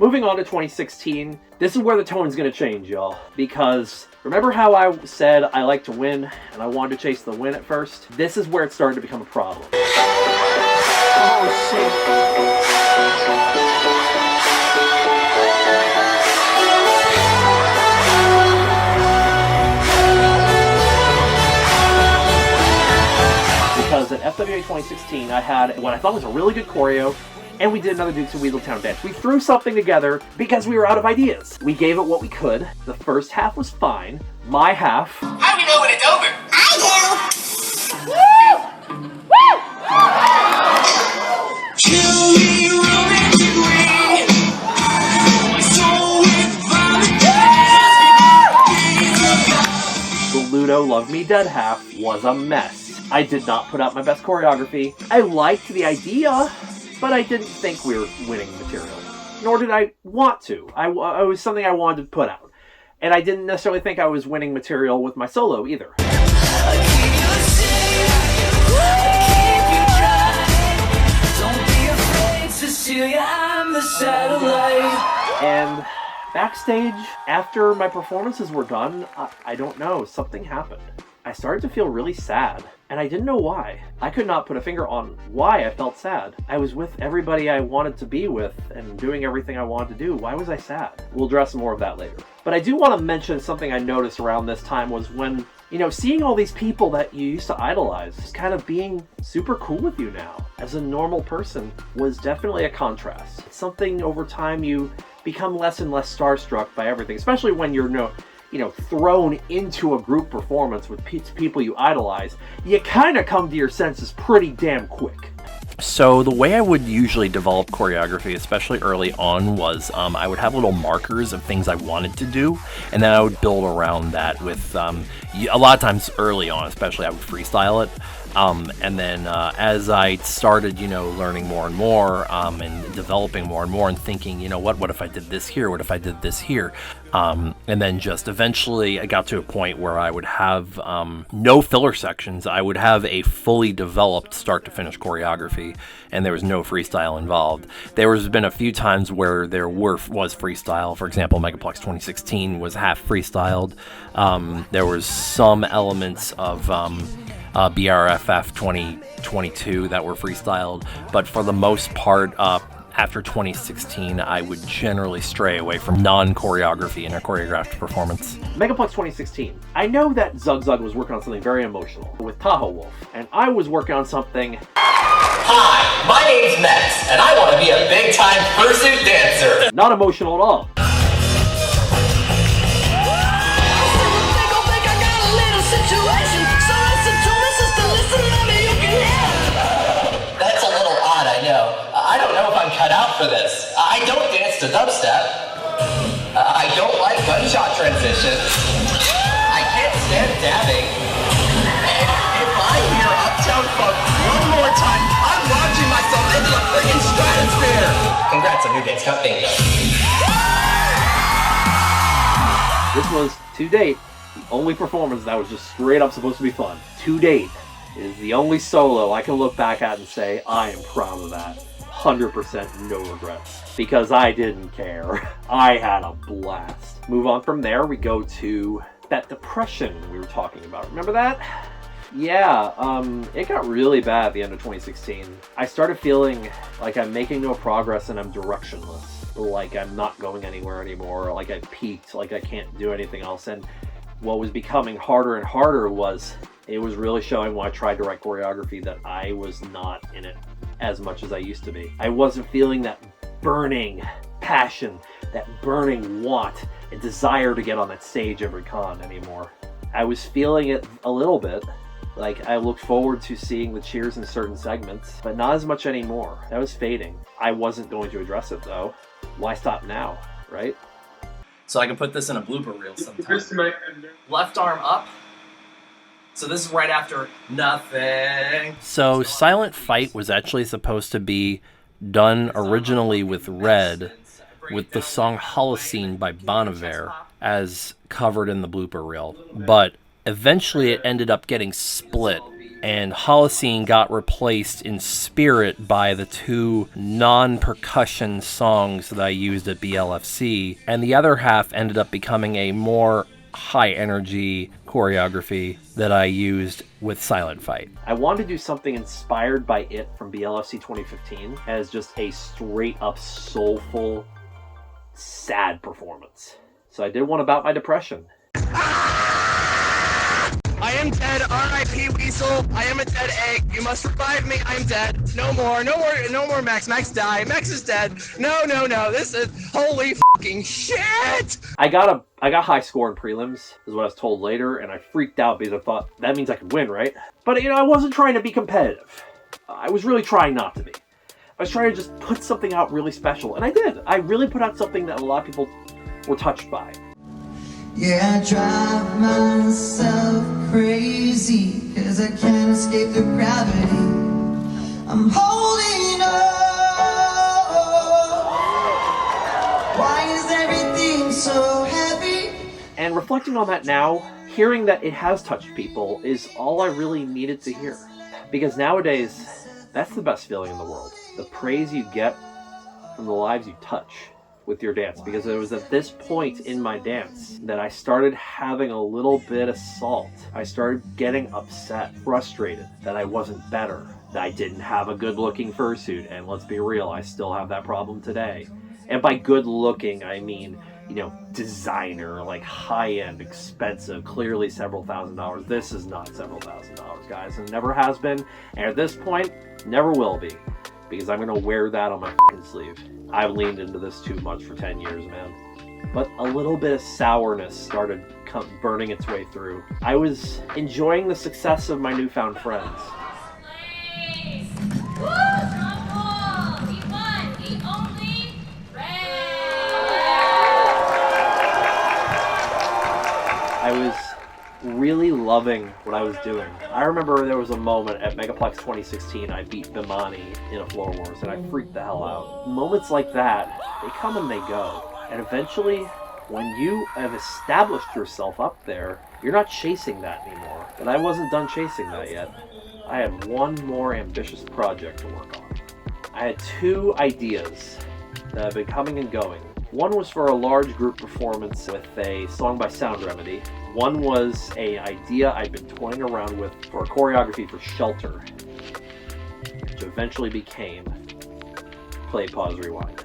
Moving on to 2016, this is where the tone's gonna change, y'all. Because remember how I said I like to win and I wanted to chase the win at first? This is where it started to become a problem. Oh, shit. Because at FWA 2016, I had what I thought was a really good choreo, and we did another Dukes of Weaseltown dance. We threw something together because we were out of ideas. We gave it what we could. The first half was fine. My half... How do we know when it's over? I do! Woo! Woo! The Ludo Love Me Dead half was a mess. I did not put out my best choreography. I liked the idea, but I didn't think we were winning material. Nor did I want to. It was something I wanted to put out. And I didn't necessarily think I was winning material with my solo either. And backstage, after my performances were done, I don't know, something happened. I started to feel really sad, and I didn't know why. I could not put a finger on why I felt sad. I was with everybody I wanted to be with and doing everything I wanted to do. Why was I sad? We'll address more of that later. But I do want to mention something I noticed around this time was when, seeing all these people that you used to idolize just kind of being super cool with you now as a normal person was definitely a contrast. It's something over time you become less and less starstruck by everything, especially when you're thrown into a group performance with people you idolize. You kind of come to your senses pretty damn quick. So the way I would usually develop choreography, especially early on, was I would have little markers of things I wanted to do, and then I would build around that with, a lot of times early on especially, I would freestyle it. And then as I started, learning more and more and developing more and more and thinking, what if I did this here? What if I did this here? And then just eventually I got to a point where I would have no filler sections. I would have a fully developed start to finish choreography, and there was no freestyle involved. There has been a few times where there was freestyle. For example, Megaplex 2016 was half freestyled. There was some elements of BRFF 2022 that were freestyled, but for the most part, after 2016, I would generally stray away from non-choreography in a choreographed performance. Megaplex 2016. I know that Zug Zug was working on something very emotional with Tahoe Wolf, and I was working on something... Hi, my name's Max, and I want to be a big-time Fursuit dancer. Not emotional at all. I don't know if I'm cut out for this. I don't dance to dubstep. I don't like gunshot transitions. I can't stand dabbing. And if I hear Uptown Funk one more time, I'm launching myself into the freaking stratosphere. Congrats on your dance cup bingo. This was, to date, the only performance that was just straight up supposed to be fun. To date, it is the only solo I can look back at and say, I am proud of that. 100% no regrets, because I didn't care. I had a blast. Move on from there, we go to that depression we were talking about. Remember that? Yeah, it got really bad at the end of 2016. I started feeling like I'm making no progress and I'm directionless. Like I'm not going anywhere anymore, like I peaked, like I can't do anything else. And what was becoming harder and harder was, it was really showing when I tried to write choreography that I was not in it as much as I used to be. I wasn't feeling that burning passion, that burning want and desire to get on that stage every con anymore. I was feeling it a little bit. Like I looked forward to seeing the cheers in certain segments, but not as much anymore. That was fading. I wasn't going to address it though. Why stop now, right? So I can put this in a blooper reel sometime. Left arm up. So this is right after nothing. So Silent Fight was actually supposed to be done originally with Red, with the song Holocene by Bon Iver as covered in the blooper reel. But eventually it ended up getting split and Holocene got replaced in spirit by the 2 non-percussion songs that I used at BLFC, and the other half ended up becoming a more high-energy choreography that I used with Silent Fight. I wanted to do something inspired by it from BLFC 2015 as just a straight-up soulful, sad performance. So I did one about my depression. I am dead. R.I.P. Weasel. I am a dead egg. You must revive me. I'm dead. No more. No more Max. Max died. Max is dead. No. This is holy fucking shit. I got high score in prelims, is what I was told later, and I freaked out because I thought that means I could win, right? But I wasn't trying to be competitive. I was really trying not to be. I was trying to just put something out really special, and I did. I really put out something that a lot of people were touched by. Yeah, I drive myself crazy, 'cause I can't escape the gravity. I'm holding on. Why is everything so heavy? And reflecting on that now, hearing that it has touched people is all I really needed to hear. Because nowadays, that's the best feeling in the world. The praise you get from the lives you touch with your dance, because it was at this point in my dance that I started having a little bit of salt. I started getting upset, frustrated that I wasn't better, that I didn't have a good looking fursuit, and let's be real, I still have that problem today. And by good looking, I mean, designer, like high-end, expensive, clearly several $1,000s. This is not several $1,000s, guys, and never has been, and at this point, never will be, because I'm gonna wear that on my fucking sleeve. I've leaned into this too much for 10 years, man. But a little bit of sourness started burning its way through. I was enjoying the success of my newfound friends. I was really loving what I was doing. I remember there was a moment at Megaplex 2016 I beat Bimani in a Floor Wars and I freaked the hell out. Moments like that, they come and they go. And eventually, when you have established yourself up there, you're not chasing that anymore. But I wasn't done chasing that yet. I had one more ambitious project to work on. I had 2 ideas that have been coming and going. One was for a large group performance with a song by Sound Remedy. One was an idea I'd been toying around with for a choreography for Shelter, which eventually became Play, Pause, Rewind.